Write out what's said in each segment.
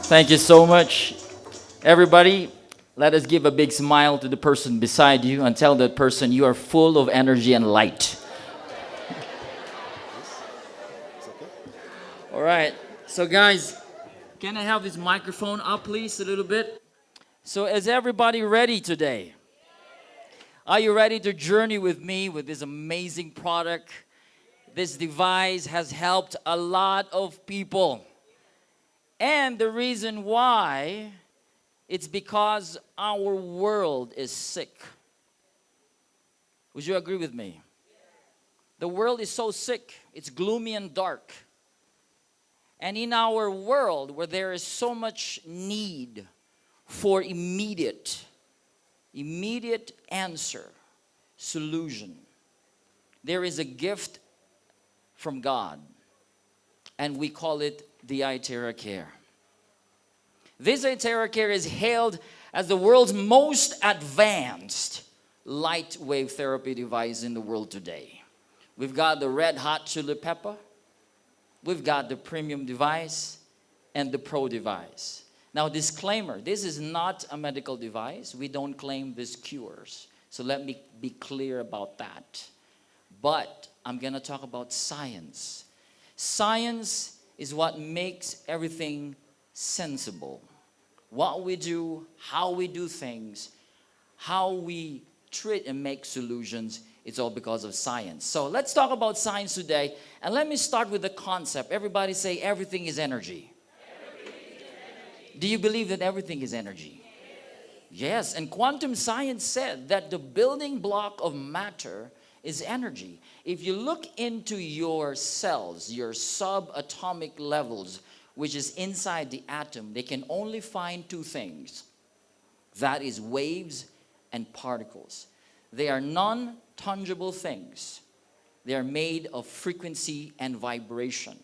Thank you so much. Everybody, let us give a big smile to the person beside you and tell that person you are full of energy and light. All right. So guys, can I have this microphone up please a little bit? So is everybody ready today? Are you ready to journey with me with this amazing product? This device has helped a lot of people. And the reason why, it's because our world is sick. Would you agree with me? The world is so sick. It's gloomy and dark. And in our world where there is so much need for immediate answer, solution, there is a gift from God. And we call it the ITeraCare. This ITeraCare is hailed as the world's most advanced light wave therapy device in the world today. We've got the red hot chili pepper, we've got the premium device, and the pro device. Now disclaimer, this is not a medical device. We don't claim this cures. So let me be clear about that. But I'm going to talk about science. Science is what makes everything sensible. What we do, how we do things, how we treat and make solutions, it's all because of science. So let's talk about science today. And let me start with the concept. Everybody say everything is energy. Everything is energy. Do you believe that everything is energy? Yes, and quantum science said that the building block of matter is energy. If you look into your cells, your subatomic levels, which is inside the atom, they can only find two things. That is waves and particles. They are non-tangible things. They are made of frequency and vibration.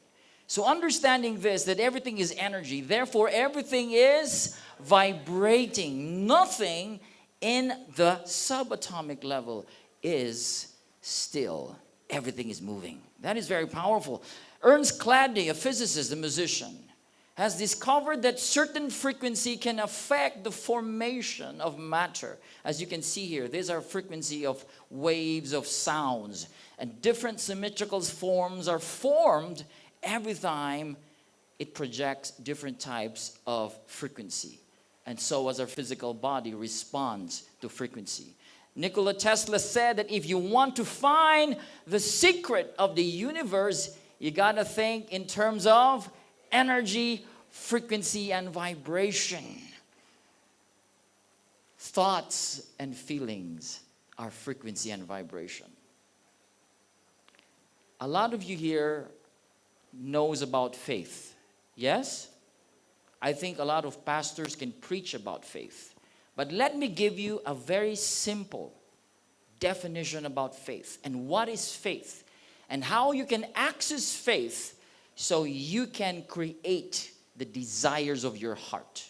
So understanding this, that everything is energy, therefore everything is vibrating. Nothing in the subatomic level is still. Everything is moving. That is very powerful. Ernst Cladney, a physicist, a musician, has discovered that certain frequency can affect the formation of matter. As you can see here, these are frequency of waves of sounds, and different symmetrical forms are formed every time it projects different types of frequency. And so as our physical body responds to frequency. Nikola Tesla said that if you want to find the secret of the universe, you got to think in terms of energy, frequency, and vibration. Thoughts and feelings are frequency and vibration. A lot of you here knows about faith. Yes? I think a lot of pastors can preach about faith. But let me give you a very simple definition about faith and what is faith and how you can access faith so you can create the desires of your heart.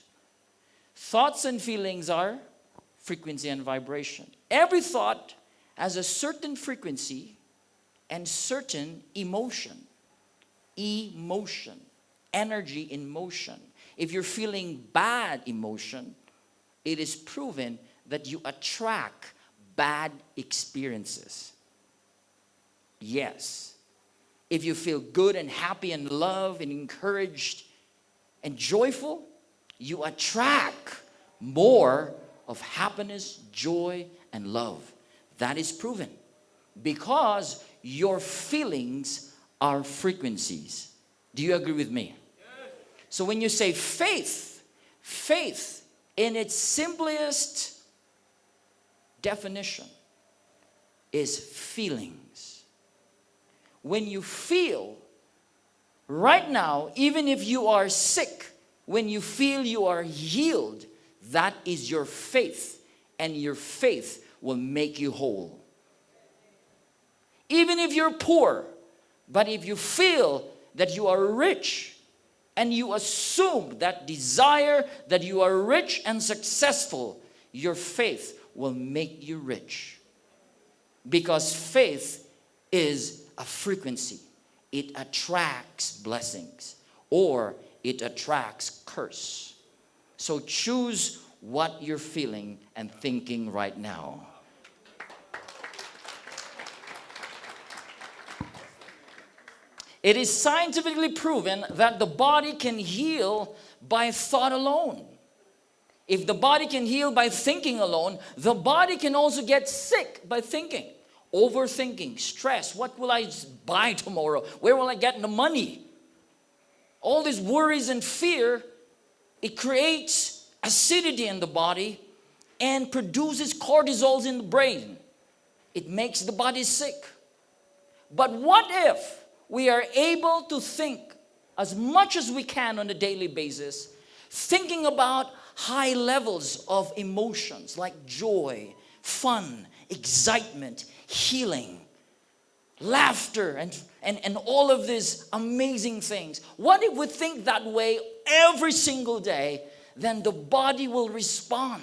Thoughts and feelings are frequency and vibration. Every thought has a certain frequency and certain emotion. Emotion, energy in motion. If you're feeling bad emotion, it is proven that you attract bad experiences. Yes. If you feel good and happy and loved and encouraged and joyful, you attract more of happiness, joy, and love. That is proven because your feelings are frequencies. Do you agree with me? Yes. So when you say faith, faith in its simplest definition is feelings. When you feel right now, even if you are sick, when you feel you are healed, that is your faith, and your faith will make you whole. Even if you're poor, but if you feel that you are rich, and you assume that desire that you are rich and successful, your faith will make you rich. Because faith is a frequency. It attracts blessings. Or it attracts curse. So choose what you're feeling and thinking right now. It is scientifically proven that the body can heal by thought alone. If the body can heal by thinking alone, the body can also get sick by thinking. Overthinking, stress. What will I buy tomorrow? Where will I get the money? All these worries and fear, it creates acidity in the body and produces cortisols in the brain. It makes the body sick. But what if we are able to think as much as we can on a daily basis, thinking about high levels of emotions like joy, fun, excitement, healing, laughter, and all of these amazing things. What if we think that way every single day? Then the body will respond.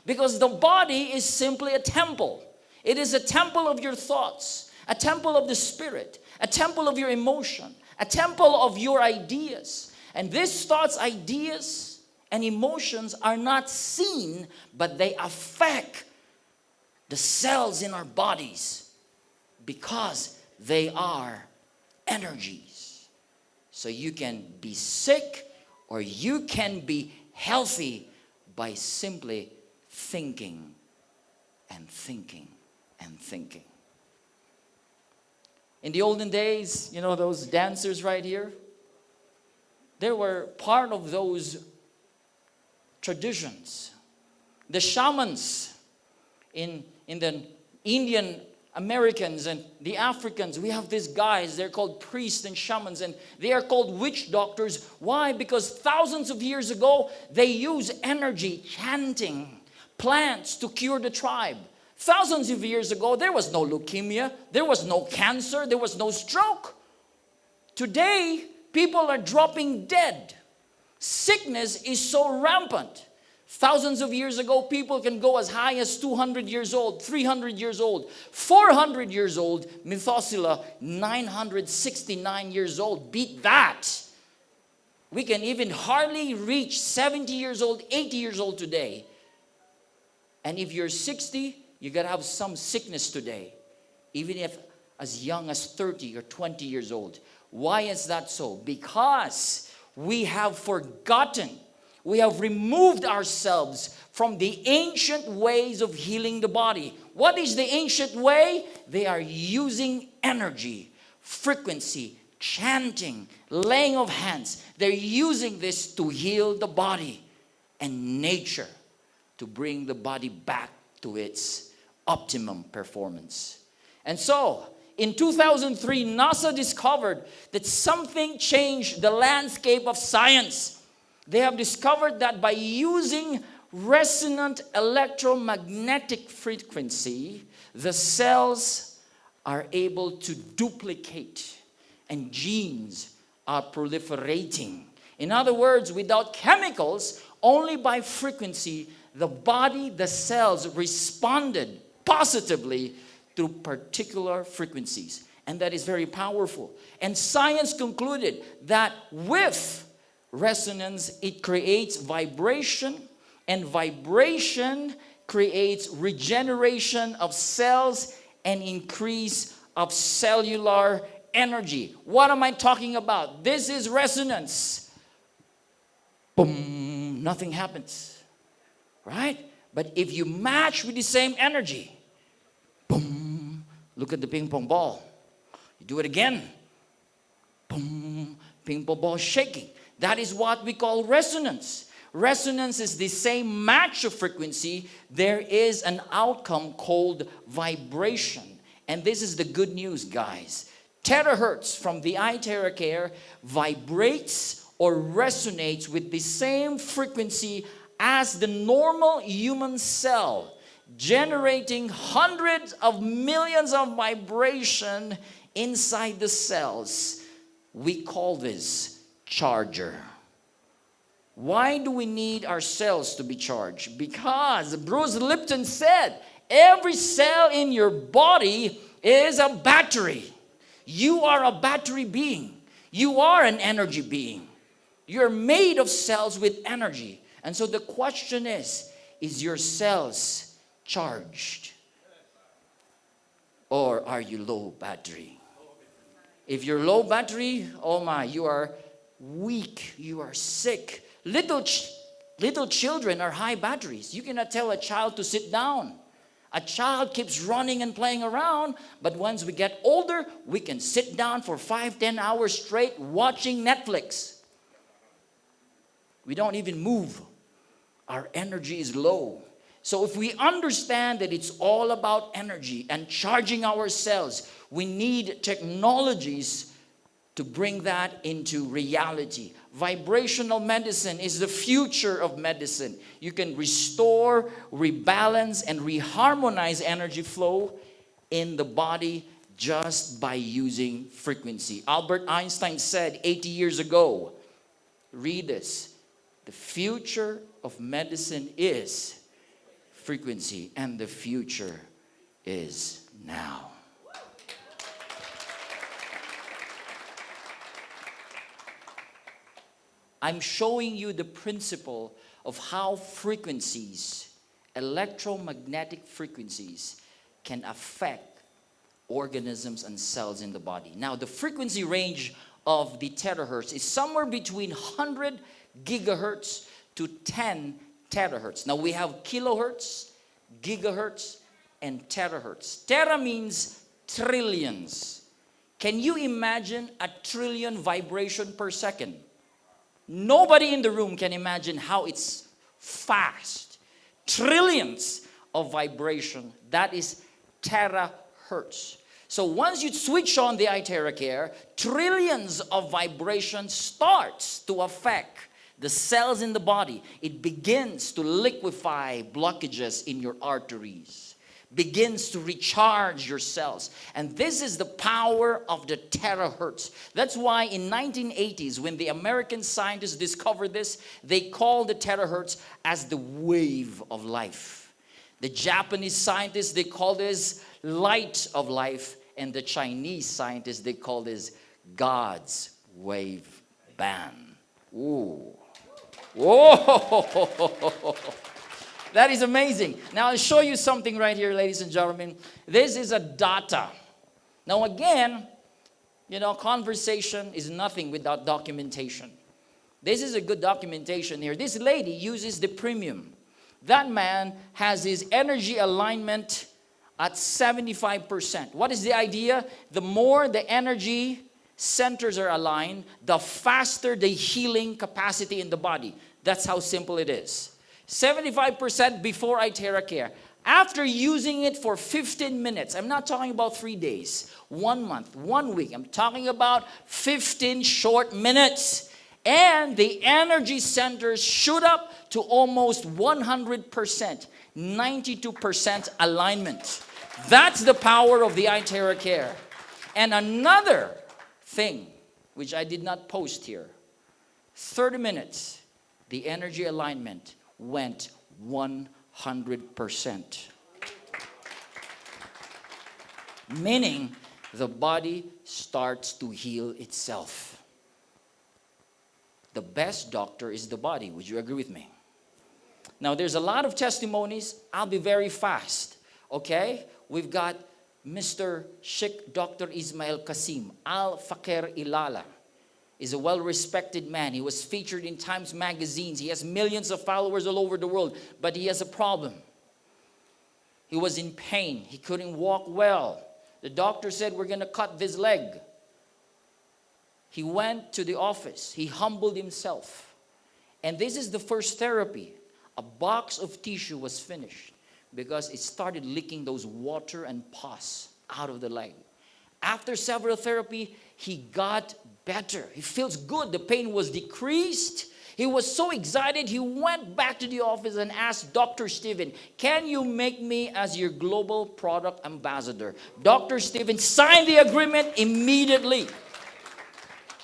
Because the body is simply a temple. It is a temple of your thoughts, a temple of the spirit, a temple of your emotion, a temple of your ideas. And these thoughts, ideas, and emotions are not seen, but they affect the cells in our bodies because they are energies. So you can be sick or you can be healthy by simply thinking and thinking and thinking. In the olden days, you know those dancers right here? They were part of those traditions. The shamans in the Indian Americans and the Africans, we have these guys, they're called priests and shamans, and they are called witch doctors. Why? Because thousands of years ago, they used energy, chanting, plants to cure the tribe. Thousands of years ago, there was no leukemia, there was no cancer, there was no stroke. Today, people are dropping dead. Sickness is so rampant. Thousands of years ago, people can go as high as 200 years old, 300 years old, 400 years old. Methuselah, 969 years old. Beat that. We can even hardly reach 70 years old, 80 years old today. And if you're 60, you got to have some sickness today, even if as young as 30 or 20 years old. Why is that so? Because we have forgotten, we have removed ourselves from the ancient ways of healing the body. What is the ancient way? They are using energy, frequency, chanting, laying of hands. They're using this to heal the body and nature, to bring the body back to its optimum performance. And so, in 2003, NASA discovered that something changed the landscape of science. They have discovered that by using resonant electromagnetic frequency, the cells are able to duplicate and genes are proliferating. In other words, without chemicals, only by frequency, the body, the cells responded positively through particular frequencies. And that is very powerful. And science concluded that with resonance, it creates vibration, and vibration creates regeneration of cells and increase of cellular energy. What am I talking about? This is resonance. Boom, nothing happens. Right? But if you match with the same energy, boom, look at the ping pong ball. You do it again. Boom, ping pong ball shaking. That is what we call resonance. Resonance is the same match of frequency. There is an outcome called vibration. And this is the good news, guys. Terahertz from the ITeraCare vibrates or resonates with the same frequency as the normal human cell, generating hundreds of millions of vibration inside the cells. We call this charger. Why do we need our cells to be charged? Because Bruce Lipton said, every cell in your body is a battery. You are a battery being. You are an energy being. You're made of cells with energy. And so the question is your cells charged? Or are you low battery? If you're low battery, oh my, you are weak, you are sick. Little children are high batteries. You cannot tell a child to sit down. A child keeps running and playing around, but once we get older, we can sit down for 5-10 hours straight watching Netflix. We don't even move. Our energy is low. So if we understand that it's all about energy and charging our cells, we need technologies to bring that into reality. Vibrational medicine is the future of medicine. You can restore, rebalance, and reharmonize energy flow in the body just by using frequency. Albert Einstein said 80 years ago, read this, the future of medicine is frequency, and the future is now. I'm showing you the principle of how frequencies, electromagnetic frequencies, can affect organisms and cells in the body. Now, the frequency range of the terahertz is somewhere between 100 gigahertz to 10 terahertz. Now, we have kilohertz, gigahertz, and terahertz. Tera means trillions. Can you imagine a trillion vibration per second? Nobody in the room can imagine how it's fast. Trillions of vibration. That is terahertz. So once you switch on the ITeraCare, trillions of vibration starts to affect the cells in the body. It begins to liquefy blockages in your arteries. Begins to recharge your cells. And this is the power of the terahertz. That's why in 1980s, when the American scientists discovered this, they called the terahertz as the wave of life. The Japanese scientists, they call this light of life. And the Chinese scientists, they call this God's wave band. Ooh. Whoa! That is amazing. Now I'll show you something right here, ladies and gentlemen. This is a data. Now again, you know, conversation is nothing without documentation. This is a good documentation here. This lady uses the premium. That man has his energy alignment at 75%. What is the idea? The more the energy centers are aligned, the faster the healing capacity in the body. That's how simple it is. 75% before ITeraCare. After using it for 15 minutes, I'm not talking about 3 days, 1 month, 1 week. I'm talking about 15 short minutes. And the energy centers shoot up to almost 100%, 92% alignment. That's the power of the ITeraCare. And another thing, which I did not post here, 30 minutes, the energy alignment went 100%. Meaning the body starts to heal itself. The best doctor is the body. Would you agree with me? Now there's a lot of testimonies. I'll be very fast. Okay? We've got Mr. Sheikh Dr. Ismail Qasim Al-Fakir Ilala. Is a well-respected man. He was featured in Times magazines. He has millions of followers all over the world, but he has a problem. He was in pain. He couldn't walk well. The doctor said, we're going to cut this leg. He went to the office. He humbled himself. And this is the first therapy. A box of tissue was finished because it started leaking those water and pus out of the leg. After several therapy, he got better. He feels good. The pain was decreased. He was so excited, he went back to the office and asked Dr. Stephen, can you make me as your global product ambassador? Dr. Stephen signed the agreement immediately.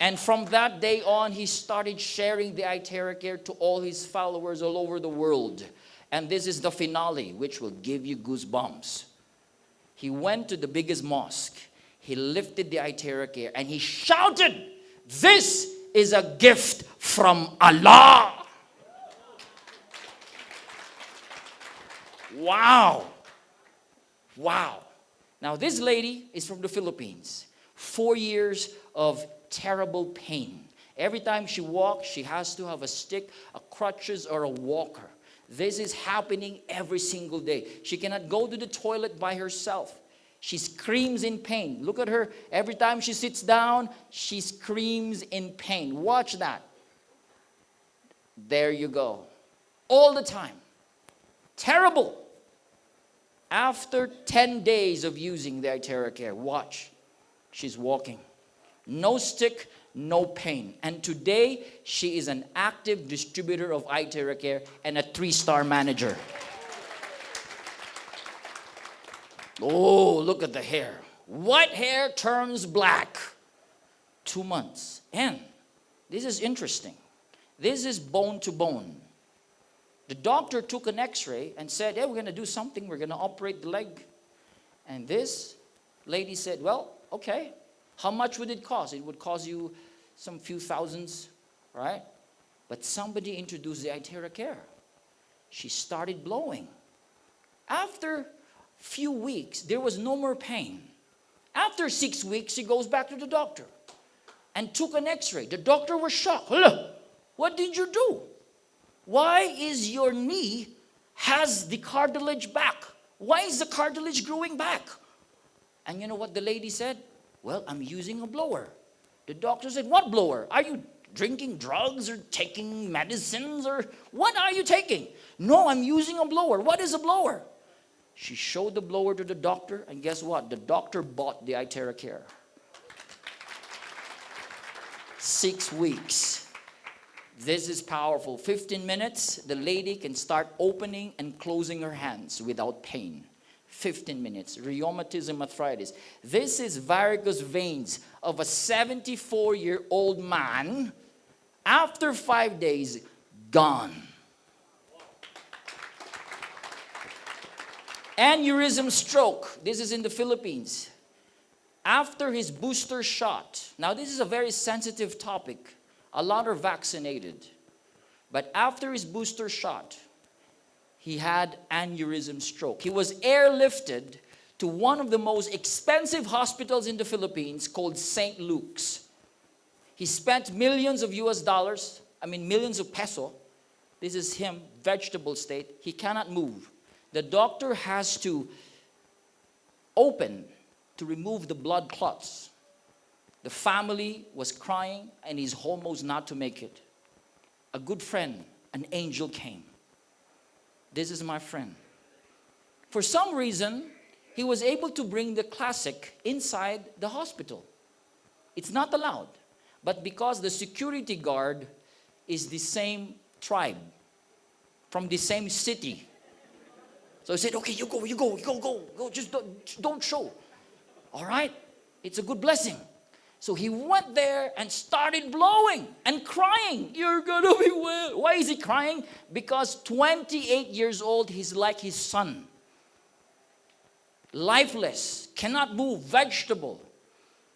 And from that day on, he started sharing the ITeraCare to all his followers all over the world. And this is the finale, which will give you goosebumps. He went to the biggest mosque. He lifted the ITeraCare and he shouted, this is a gift from Allah. Wow. Wow. Now this lady is from the Philippines. 4 years of terrible pain. Every time she walks, she has to have a stick, a crutches, or a walker. This is happening every single day. She cannot go to the toilet by herself. She screams in pain. Look at her. Every time she sits down, she screams in pain. Watch that. There you go. All the time. Terrible. After 10 days of using the ITeraCare, watch. She's walking. No stick, no pain. And today, she is an active distributor of ITeraCare and a 3-star manager. Oh, look at the hair. White hair turns black. 2 months. And this is interesting. This is bone to bone. The doctor took an x-ray and said, hey, we're going to do something. We're going to operate the leg. And this lady said, well, okay. How much would it cost? It would cost you some few thousands, right? But somebody introduced the ITeraCare. She started blowing. After few weeks, there was no more pain. After 6 weeks, she goes back to the doctor and took an x-ray. The doctor was shocked. What did you do? Why is your knee has the cartilage back? Why is the cartilage growing back? And you know what the lady said? Well, I'm using a blower. The doctor said, what blower? Are you drinking drugs or taking medicines or what are you taking? No, I'm using a blower. What is a blower? She showed the blower to the doctor, and guess what? The doctor bought the ITeraCare. 6 weeks. This is powerful. 15 minutes, the lady can start opening and closing her hands without pain. 15 minutes. Rheumatism, arthritis. This is varicose veins of a 74-year-old man. After 5 days, gone. Aneurysm stroke. This is in the Philippines. After his booster shot. Now this is a very sensitive topic. A lot are vaccinated. But after his booster shot, he had aneurysm stroke. He was airlifted to one of the most expensive hospitals in the Philippines called St. Luke's. He spent millions of US dollars, millions of peso. This is him, vegetable state. He cannot move. The doctor has to open to remove the blood clots. The family was crying and he's almost not to make it. A good friend, an angel came. This is my friend. For some reason, he was able to bring the classic inside the hospital. It's not allowed. But because the security guard is the same tribe, from the same city. So he said, okay, you go, just don't show. All right? It's a good blessing. So he went there and started blowing and crying. You're gonna be well. Why is he crying? Because 28 years old, he's like his son. Lifeless, cannot move, vegetable.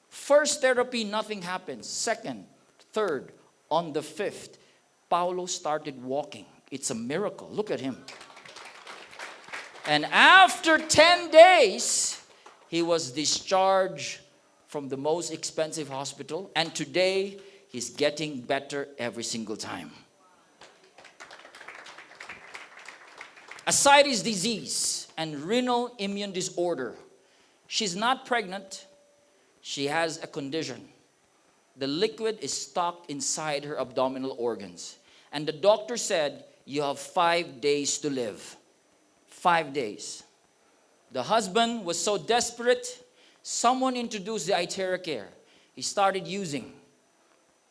First therapy, nothing happens. Second, third, on the 5th, Paulo started walking. It's a miracle. Look at him. And after 10 days, he was discharged from the most expensive hospital. And today, he's getting better every single time. Ascites disease and renal immune disorder. She's not pregnant. She has a condition. The liquid is stuck inside her abdominal organs. And the doctor said, you have 5 days to live. 5 days. The husband was so desperate, someone introduced the ITeraCare. He started using.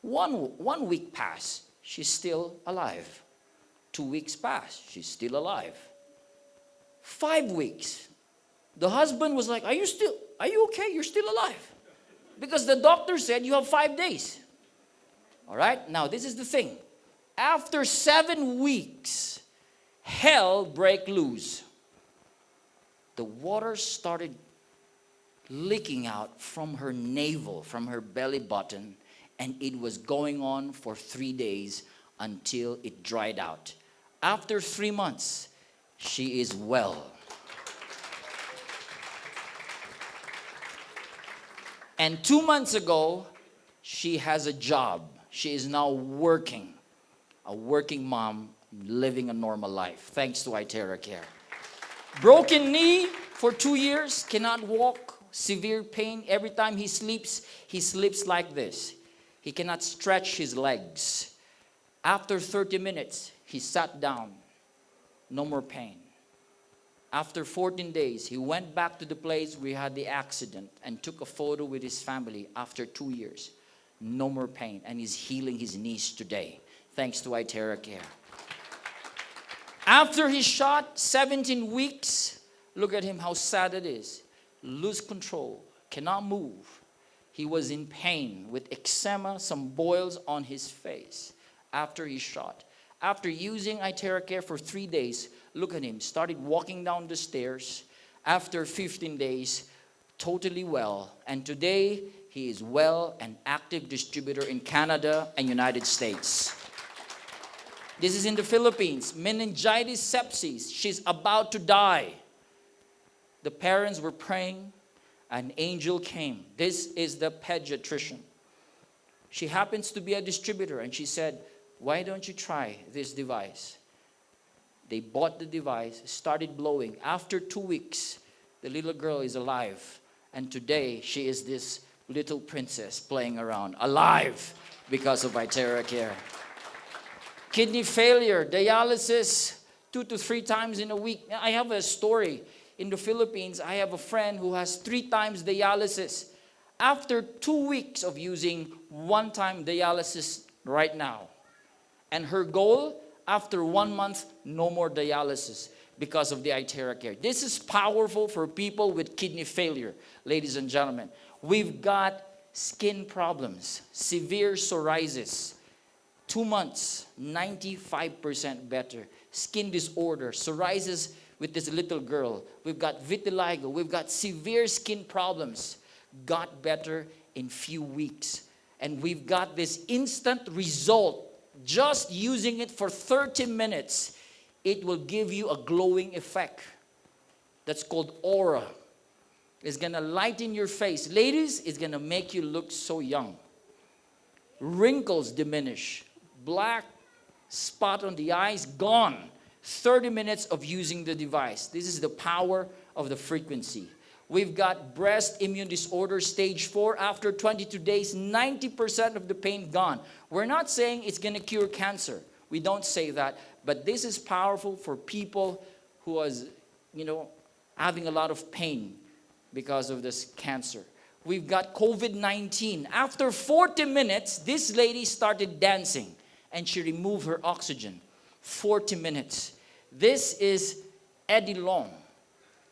One week passed, she's still alive. 2 weeks passed, she's still alive. 5 weeks. The husband was like, are you okay? You're still alive. Because the doctor said you have 5 days. All right, now this is the thing. After 7 weeks, hell break loose. The water started leaking out from her navel, from her belly button, and it was going on for 3 days until it dried out. After 3 months, she is well. And 2 months ago, she has a job. She is now working, a working mom, living a normal life, thanks to ITeraCare. Broken knee for 2 years, cannot walk, severe pain. Every time he sleeps like this. He cannot stretch his legs. After 30 minutes, he sat down. No more pain. After 14 days, he went back to the place where he had the accident and took a photo with his family after 2 years. No more pain, and he's healing his knees today, thanks to ITeraCare. After his shot, 17 weeks, look at him, how sad it is. Lose control, cannot move. He was in pain with eczema, some boils on his face after his shot. After using ITeraCare for 3 days, look at him, started walking down the stairs. After 15 days, totally well. And today, he is well and active distributor in Canada and United States. This is in the Philippines. Meningitis sepsis. She's about to die. The parents were praying. An angel came. This is the pediatrician. She happens to be a distributor, and she said, why don't you try this device? They bought the device, started blowing. After 2 weeks, the little girl is alive. And today, she is this little princess playing around, alive because of ITeraCare. Kidney failure, dialysis 2 to 3 times in a week. I have a story. In the Philippines, I have a friend who has 3 times dialysis. After 2 weeks of using 1-time dialysis right now. And her goal, after 1 month, no more dialysis because of the ITeraCare. This is powerful for people with kidney failure, ladies and gentlemen. We've got skin problems, severe psoriasis. 2 months, 95% better. Skin disorder, psoriasis with this little girl. We've got vitiligo. We've got severe skin problems. Got better in few weeks. And we've got this instant result. Just using it for 30 minutes, it will give you a glowing effect. That's called aura. It's going to lighten your face. Ladies, it's going to make you look so young. Wrinkles diminish. Black spot on the eyes, gone. 30 minutes of using the device. This is the power of the frequency. We've got breast immune disorder stage 4. After 22 days, 90% of the pain gone. We're not saying it's going to cure cancer. We don't say that. But this is powerful for people who was, having a lot of pain because of this cancer. We've got COVID-19. After 40 minutes, this lady started dancing and she removed her oxygen. 40 minutes. This is Eddie Long.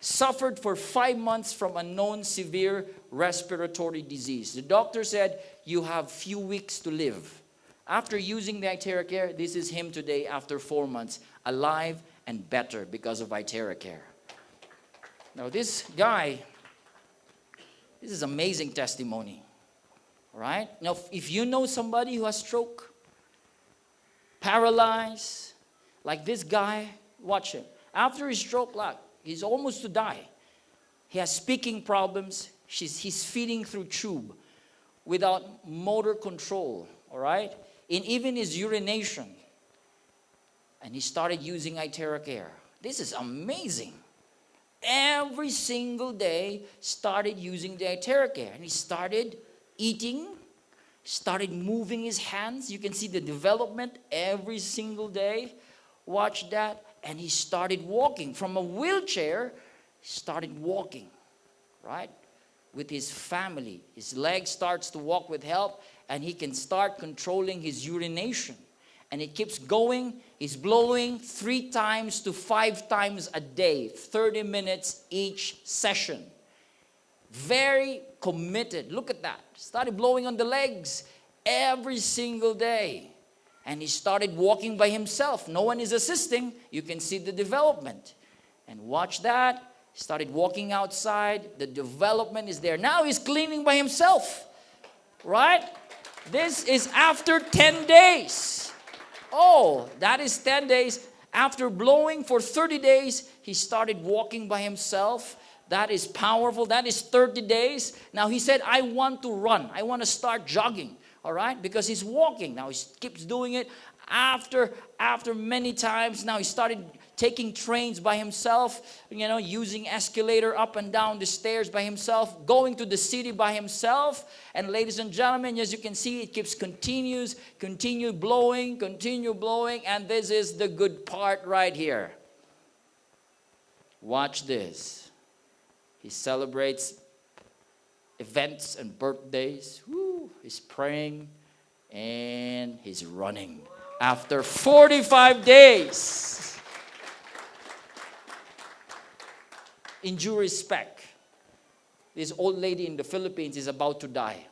Suffered for 5 months from a known severe respiratory disease. The doctor said, you have few weeks to live. After using the ITeraCare, this is him today after 4 months, alive and better because of ITeraCare. Now this guy, this is amazing testimony. All right? Now if you know somebody who has stroke, paralyzed, like this guy, watch him. After his stroke, he's almost to die. He has speaking problems. He's feeding through tube without motor control, all right? In even his urination. And he started using ITeraCare. This is amazing. Every single day, started using the ITeraCare. And he started eating, started moving his hands. You can see the development every single day. Watch that. And he started walking from a wheelchair, started walking, right? With his family. His leg starts to walk with help, and he can start controlling his urination. And he keeps going. He's blowing 3 times to 5 times a day, 30 minutes each session. Very committed. Look at that. Started blowing on the legs every single day. And he started walking by himself. No one is assisting. You can see the development. And watch that. He started walking outside. The development is there. Now he's cleaning by himself. Right? This is after 10 days. Oh, that is 10 days. After blowing for 30 days, he started walking by himself. That is powerful. That is 30 days. Now he said, I want to run. I want to start jogging. All right? Because he's walking. Now he keeps doing it. After many times, now he started taking trains by himself, using escalator up and down the stairs by himself, going to the city by himself. And ladies and gentlemen, as you can see, it keeps continue blowing, and this is the good part right here. Watch this. He celebrates events and birthdays. Woo, he's praying and he's running. After 45 days, in due respect, this old lady in the Philippines is about to die.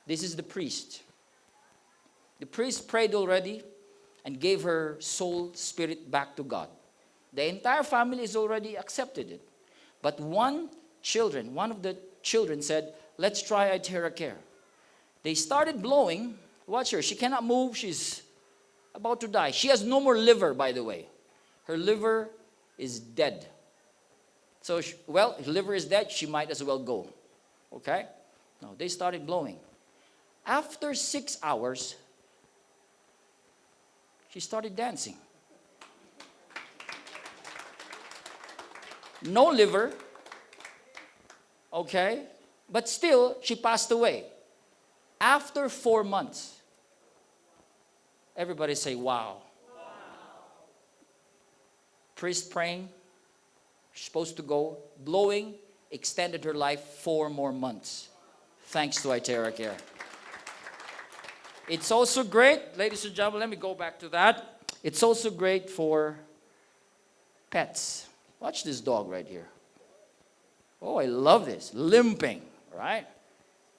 This is the priest. The priest prayed already and gave her soul, spirit back to God. The entire family has already accepted it. But one of the children said, let's try ITeraCare. They started blowing. Watch her. She cannot move. She's about to die. She has no more liver, by the way. Her liver is dead. So, if liver is dead, she might as well go. Okay? No, they started blowing. After 6 hours, she started dancing. No liver. Okay? But still, she passed away. After 4 months, everybody say, wow. Priest praying, supposed to go, blowing, extended her life 4 more months. Thanks to ITeraCare. It's also great, ladies and gentlemen, let me go back to that. It's also great for pets. Watch this dog right here. Oh, I love this. Limping, right?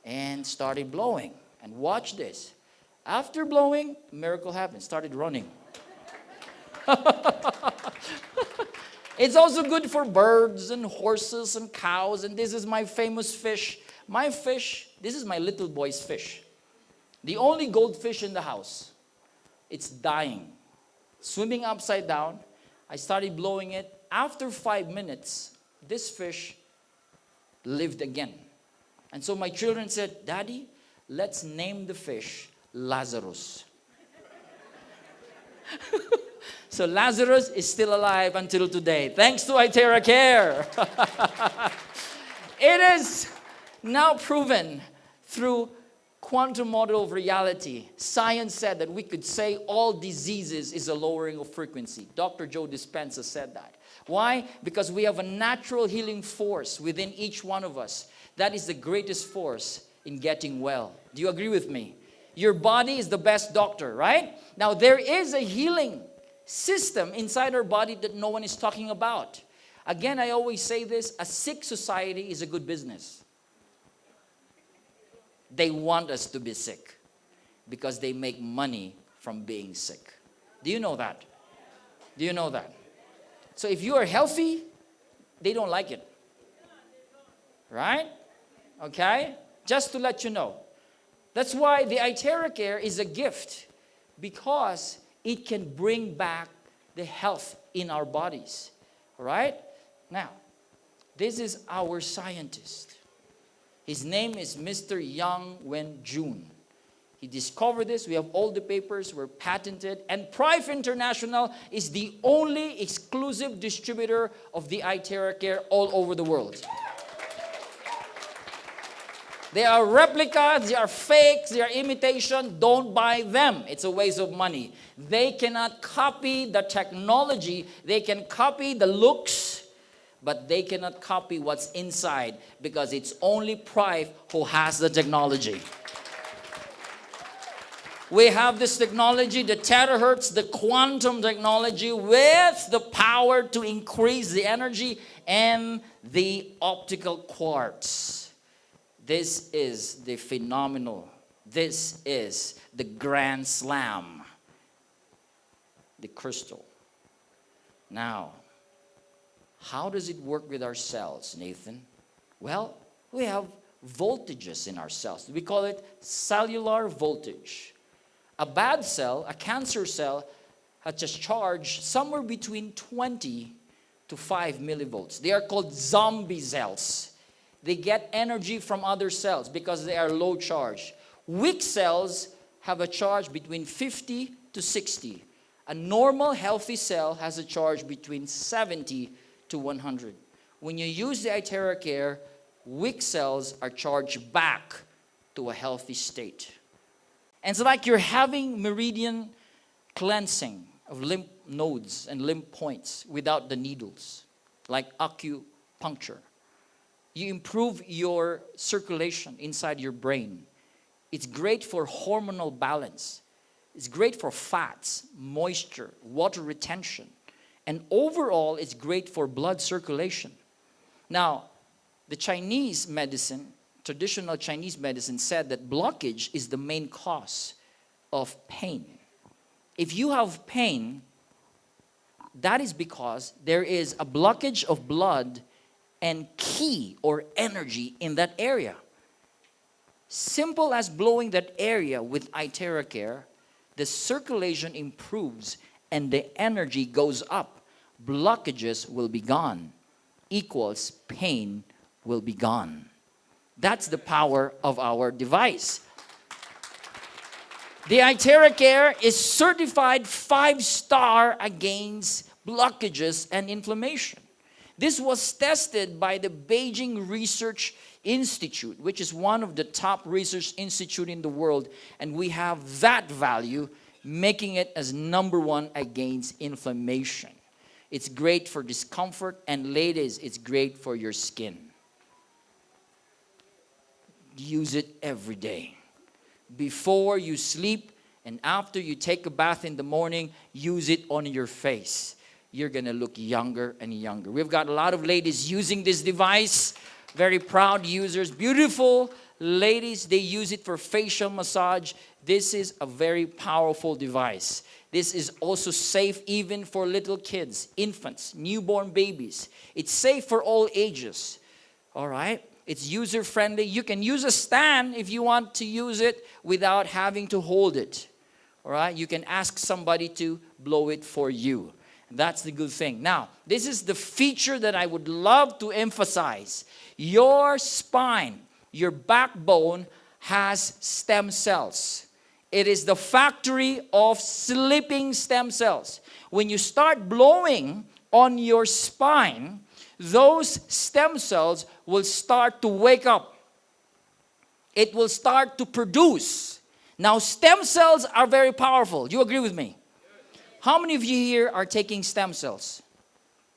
And started blowing. And watch this. After blowing, a miracle happened. Started running. It's also good for birds and horses and cows. And this is my famous fish. My fish, this is my little boy's fish. The only goldfish in the house. It's dying. Swimming upside down. I started blowing it. After 5 minutes, this fish lived again. And so my children said, Daddy, let's name the fish Lazarus. So Lazarus is still alive until today. Thanks to ITeraCare. It is now proven through quantum model of reality. Science said that we could say all diseases is a lowering of frequency. Dr. Joe Dispenza said that. Why? Because we have a natural healing force within each one of us. That is the greatest force in getting well. Do you agree with me? Your body is the best doctor, right? Now, there is a healing system inside our body that no one is talking about. Again, I always say this, a sick society is a good business. They want us to be sick because they make money from being sick. Do you know that? Do you know that? So if you are healthy, they don't like it. Right? Okay? Just to let you know. That's why the ITeraCare is a gift, because it can bring back the health in our bodies. All right? Now, this is our scientist. His name is Mr. Yang Wen-jun. He discovered this. We have all the papers were patented. And Prife International is the only exclusive distributor of the ITeraCare all over the world. They are replicas, they are fakes, they are imitation. Don't buy them. It's a waste of money. They cannot copy the technology. They can copy the looks, but they cannot copy what's inside, because it's only Prife who has the technology. We have this technology, the terahertz, the quantum technology, with the power to increase the energy and the optical quartz. This is the phenomenal. This is the grand slam. The crystal. Now, how does it work with our cells, Nathan? Well, we have voltages in our cells. We call it cellular voltage. A bad cell, a cancer cell, has a charge somewhere between 20 to 5 millivolts. They are called zombie cells. They get energy from other cells because they are low charge. Weak cells have a charge between 50 to 60. A normal healthy cell has a charge between 70 to 100. When you use the ITeraCare, weak cells are charged back to a healthy state. And it's like you're having meridian cleansing of lymph nodes and lymph points without the needles, like acupuncture. You improve your circulation inside your brain. It's great for hormonal balance. It's great for fats, moisture, water retention. And overall, it's great for blood circulation. Now, the Chinese medicine, traditional Chinese medicine, said that blockage is the main cause of pain. If you have pain, that is because there is a blockage of blood and ki or energy in that area. Simple as blowing that area with ITeraCare, the circulation improves and the energy goes up. Blockages will be gone, equals pain will be gone. That's the power of our device. The ITeraCare is certified 5-star against blockages and inflammation. This was tested by the Beijing Research Institute, which is one of the top research institutes in the world, and we have that value, making it as #1 against inflammation. It's great for discomfort, and ladies, it's great for your skin. Use it every day. Before you sleep and after you take a bath in the morning, use it on your face. You're going to look younger and younger. We've got a lot of ladies using this device. Very proud users. Beautiful ladies, they use it for facial massage. This is a very powerful device. This is also safe even for little kids, infants, newborn babies. It's safe for all ages. All right? It's user-friendly. You can use a stand if you want to use it without having to hold it. All right? You can ask somebody to blow it for you. That's the good thing. Now, this is the feature that I would love to emphasize. Your spine, your backbone has stem cells. It is the factory of sleeping stem cells. When you start blowing on your spine, those stem cells will start to wake up. It will start to produce. Now, stem cells are very powerful. You agree with me? How many of you here are taking stem cells?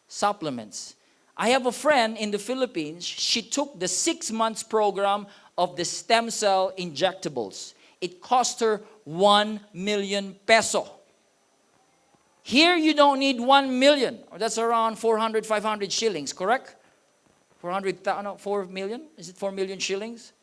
Supplements. I have a friend in the Philippines. She took the 6 months program of the stem cell injectables. It cost her 1 million peso. Here you don't need 1 million. That's around 400, 500 shillings, correct? 4 million? Is it 4 million shillings?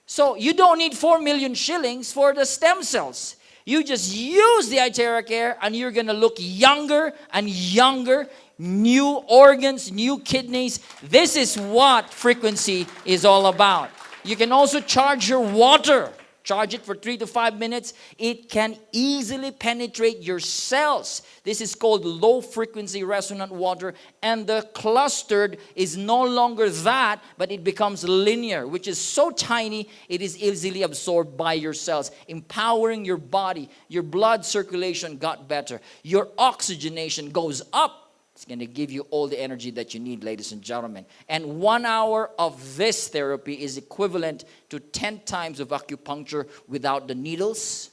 So you don't need 4 million shillings for the stem cells. You just use the ITeraCare and you're going to look younger and younger. New organs, new kidneys. This is what frequency is all about. You can also charge your water. Charge it for 3 to 5 minutes. It can easily penetrate your cells. This is called low frequency resonant water. And the clustered is no longer that, but it becomes linear, which is so tiny, it is easily absorbed by your cells, empowering your body. Your blood circulation got better. Your oxygenation goes up. It's going to give you all the energy that you need, ladies and gentlemen. And 1 hour of this therapy is equivalent to 10 times of acupuncture without the needles,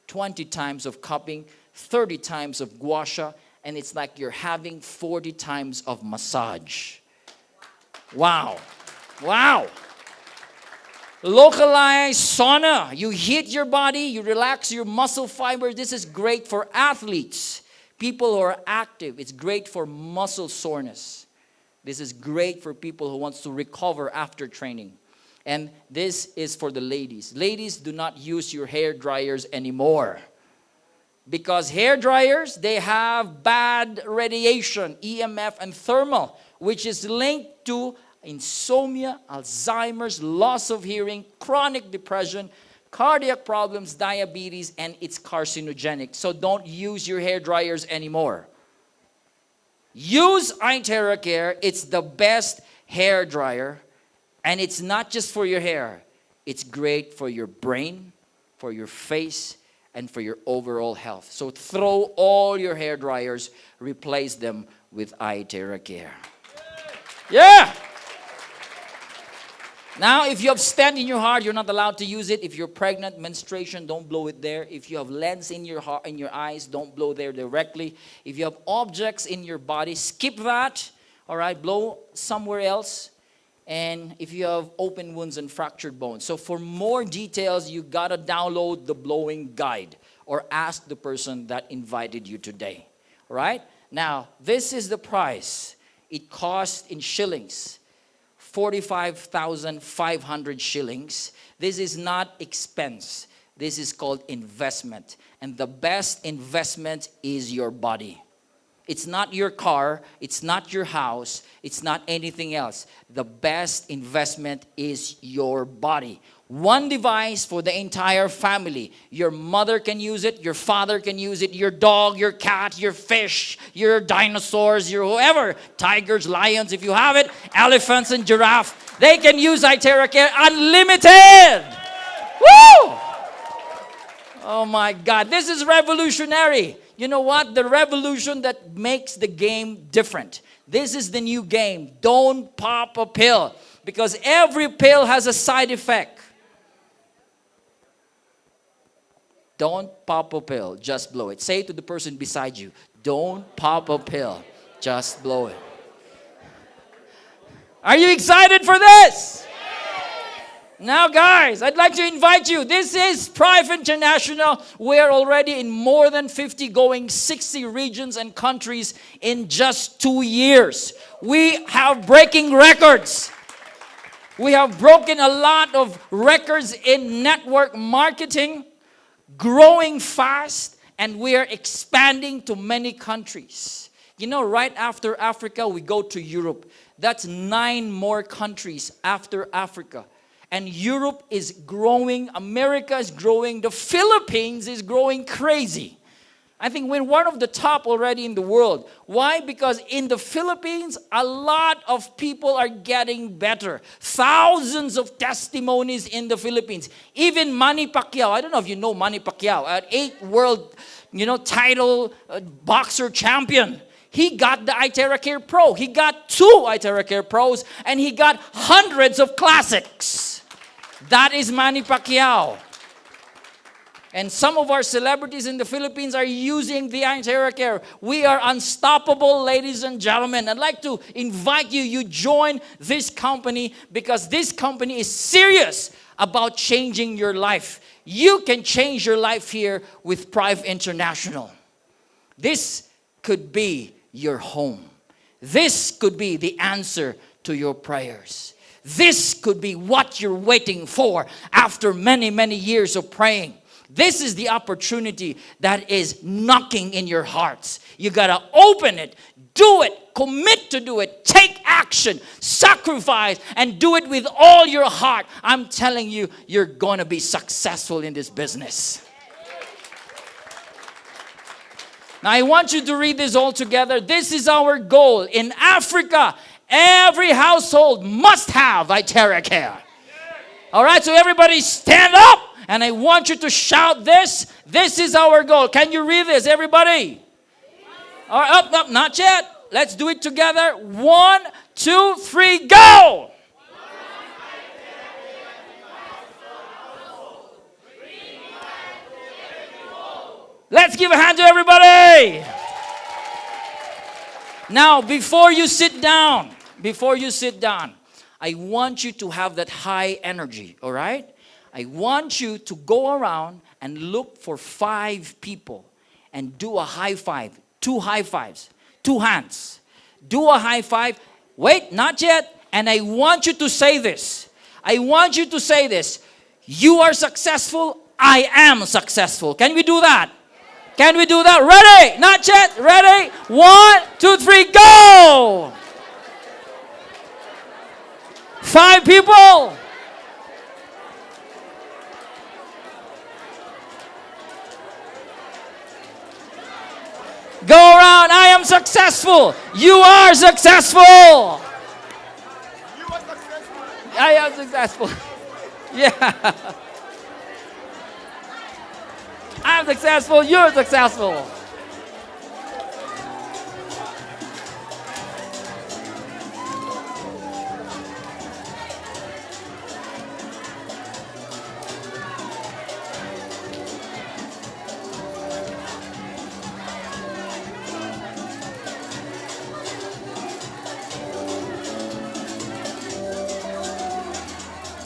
20 times of cupping, 30 times of gua sha, and it's like you're having 40 times of massage. Wow. Wow. Localized sauna. You heat your body, you relax your muscle fibers. This is great for athletes. People who are active, it's great for muscle soreness. This is great for people who want to recover after training. And this is for the ladies. Ladies, do not use your hair dryers anymore. Because hair dryers, they have bad radiation, EMF and thermal, which is linked to insomnia, Alzheimer's, loss of hearing, chronic depression, cardiac problems, diabetes, and it's carcinogenic. So don't use your hair dryers anymore. Use ITeraCare. It's the best hair dryer. And it's not just for your hair. It's great for your brain, for your face, and for your overall health. So throw all your hair dryers, replace them with ITeraCare. Yeah! Now, if you have stent in your heart, you're not allowed to use it. If you're pregnant, menstruation, don't blow it there. If you have lens in your heart, in your eyes, don't blow there directly. If you have objects in your body, skip that. All right, blow somewhere else. And if you have open wounds and fractured bones. So for more details, you gotta download the blowing guide or ask the person that invited you today. All right? Now, this is the price. It costs in shillings. 45,500 shillings. This is not expense. This is called investment. And the best investment is your body. It's not your car. It's not your house. It's not anything else. The best investment is your body. One device for the entire family. Your mother can use it. Your father can use it. Your dog, your cat, your fish, your dinosaurs, your whoever. Tigers, lions, if you have it. Elephants and giraffe. They can use ITeraCare unlimited. Woo! Oh my God. This is revolutionary. You know what? The revolution that makes the game different. This is the new game. Don't pop a pill. Because every pill has a side effect. Don't pop a pill, just blow it. Say to the person beside you, don't pop a pill, just blow it. Are you excited for this? Now guys, I'd like to invite you. This is Prive International. We're already in more than 50, going 60 regions and countries in just 2 years. We have breaking records. We have broken a lot of records in network marketing, growing fast, and we are expanding to many countries. You know, right after Africa, we go to Europe. That's 9 more countries after Africa. And Europe is growing, America is growing, the Philippines is growing crazy. I think we're one of the top already in the world. Why? Because in the Philippines, a lot of people are getting better. Thousands of testimonies in the Philippines. Even Manny Pacquiao, I don't know if you know Manny Pacquiao, an 8 world, title boxer champion. He got the ITeraCare Pro. He got 2 ITeraCare Pros, and he got hundreds of classics. That is Manny Pacquiao. And some of our celebrities in the Philippines are using the ITeraCare. We are unstoppable, ladies and gentlemen. I'd like to invite you, you join this company because this company is serious about changing your life. You can change your life here with Prive International. This could be your home. This could be the answer to your prayers. This could be what you're waiting for after many, many years of praying. This is the opportunity that is knocking in your hearts. You got to open it, do it, commit to do it, take action, sacrifice, and do it with all your heart. I'm telling you, you're going to be successful in this business. Now, I want you to read this all together. This is our goal. In Africa, every household must have ITeraCare. All right, so everybody stand up. And I want you to shout this. This is our goal. Can you read this, everybody? All right, up, not yet. Let's do it together. 1, 2, 3, go! Let's give a hand to everybody. Now, before you sit down, I want you to have that high energy, all right? I want you to go around and look for 5 people and do a high five. 2 high fives. 2 hands. Do a high five. Wait, not yet. And I want you to say this. You are successful. I am successful. Can we do that? Can we do that? Ready? Not yet. Ready? 1, 2, 3, go! 5 people. Go around. I am successful. You are successful. You are successful. I am successful. Yeah. I'm successful. You're successful.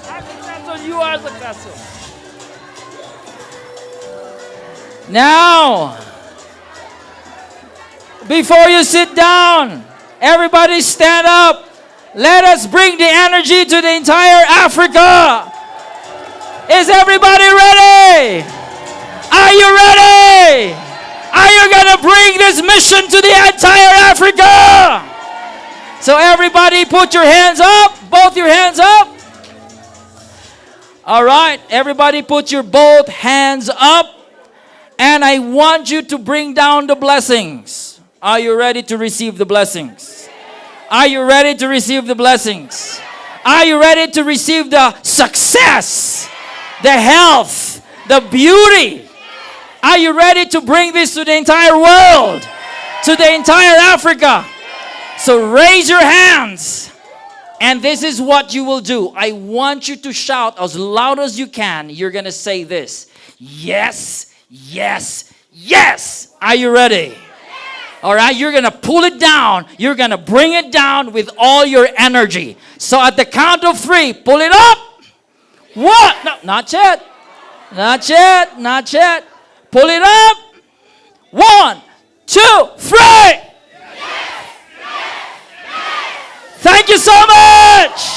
I'm successful. You are successful. Now, before you sit down, everybody stand up. Let us bring the energy to the entire Africa. Is everybody ready? Are you ready? Are you going to bring this mission to the entire Africa? So everybody put your hands up. Both your hands up. All right. Everybody put your both hands up. And I want you to bring down the blessings. Are you ready to receive the blessings? Are you ready to receive the blessings? Are you ready to receive the success, the health, the beauty? Are you ready to bring this to the entire world, to the entire Africa? So raise your hands. And this is what you will do. I want you to shout as loud as you can. You're going to say this. Yes. Yes, yes. Are you ready? All right, you're going to pull it down. You're going to bring it down with all your energy. So at the count of 3, pull it up. 1. No, not yet. Not yet. Not yet. Pull it up. 1, 2, 3. Thank you so much.